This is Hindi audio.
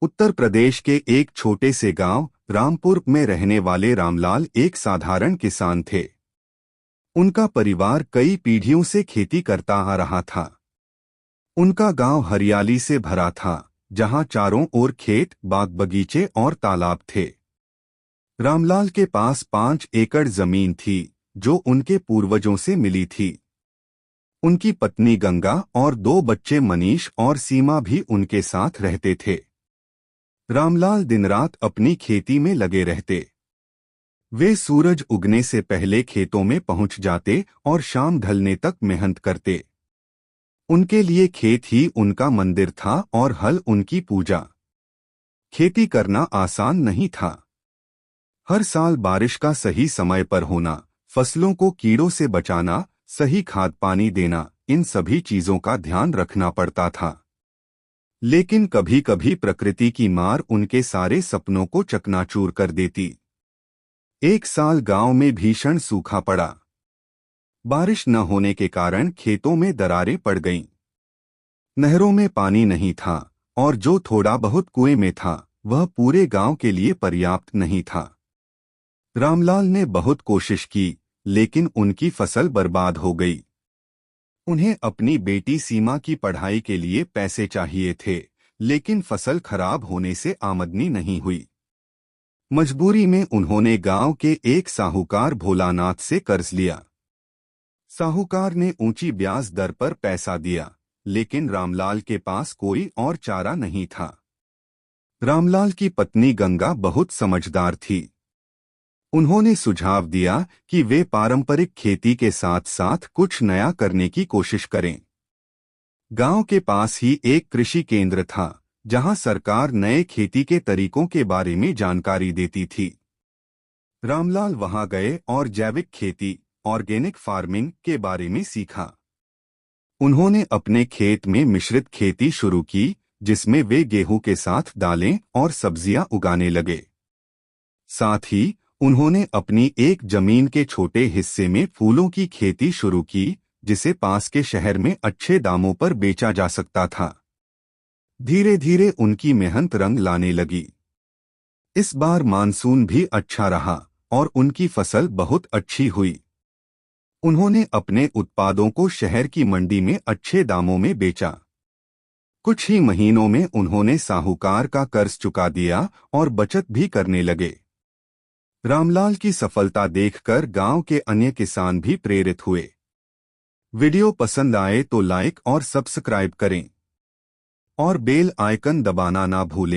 उत्तर प्रदेश के एक छोटे से गांव रामपुर में रहने वाले रामलाल एक साधारण किसान थे। उनका परिवार कई पीढ़ियों से खेती करता आ रहा था। उनका गांव हरियाली से भरा था, जहां चारों ओर खेत, बाग बगीचे और तालाब थे। रामलाल के पास 5 एकड़ जमीन थी, जो उनके पूर्वजों से मिली थी। उनकी पत्नी गंगा और 2 बच्चे मनीष और सीमा भी उनके साथ रहते थे। रामलाल दिन रात अपनी खेती में लगे रहते। वे सूरज उगने से पहले खेतों में पहुंच जाते और शाम ढलने तक मेहनत करते। उनके लिए खेत ही उनका मंदिर था और हल उनकी पूजा। खेती करना आसान नहीं था। हर साल बारिश का सही समय पर होना, फसलों को कीड़ों से बचाना, सही खाद पानी देना, इन सभी चीजों का ध्यान रखना पड़ता था। लेकिन कभी कभी प्रकृति की मार उनके सारे सपनों को चकनाचूर कर देती। एक साल गांव में भीषण सूखा पड़ा। बारिश न होने के कारण खेतों में दरारें पड़ गईं। नहरों में पानी नहीं था और जो थोड़ा बहुत कुएं में था, वह पूरे गांव के लिए पर्याप्त नहीं था। रामलाल ने बहुत कोशिश की, लेकिन उनकी फसल बर्बाद हो गई। उन्हें अपनी बेटी सीमा की पढ़ाई के लिए पैसे चाहिए थे, लेकिन फसल खराब होने से आमदनी नहीं हुई। मजबूरी में उन्होंने गांव के एक साहूकार भोलानाथ से कर्ज लिया। साहूकार ने ऊंची ब्याज दर पर पैसा दिया, लेकिन रामलाल के पास कोई और चारा नहीं था। रामलाल की पत्नी गंगा बहुत समझदार थी। उन्होंने सुझाव दिया कि वे पारंपरिक खेती के साथ साथ कुछ नया करने की कोशिश करें। गांव के पास ही एक कृषि केंद्र था, जहां सरकार नए खेती के तरीकों के बारे में जानकारी देती थी। रामलाल वहां गए और जैविक खेती, ऑर्गेनिक फार्मिंग के बारे में सीखा। उन्होंने अपने खेत में मिश्रित खेती शुरू की, जिसमें वे गेहूं के साथ दालें और सब्जियां उगाने लगे। साथ ही उन्होंने अपनी एक जमीन के छोटे हिस्से में फूलों की खेती शुरू की, जिसे पास के शहर में अच्छे दामों पर बेचा जा सकता था। धीरे धीरे उनकी मेहनत रंग लाने लगी। इस बार मानसून भी अच्छा रहा और उनकी फसल बहुत अच्छी हुई। उन्होंने अपने उत्पादों को शहर की मंडी में अच्छे दामों में बेचा। कुछ ही महीनों में उन्होंने साहूकार का कर्ज चुका दिया और बचत भी करने लगे। रामलाल की सफलता देखकर गांव के अन्य किसान भी प्रेरित हुए। वीडियो पसंद आए तो लाइक और सब्सक्राइब करें और बेल आइकन दबाना ना भूलें।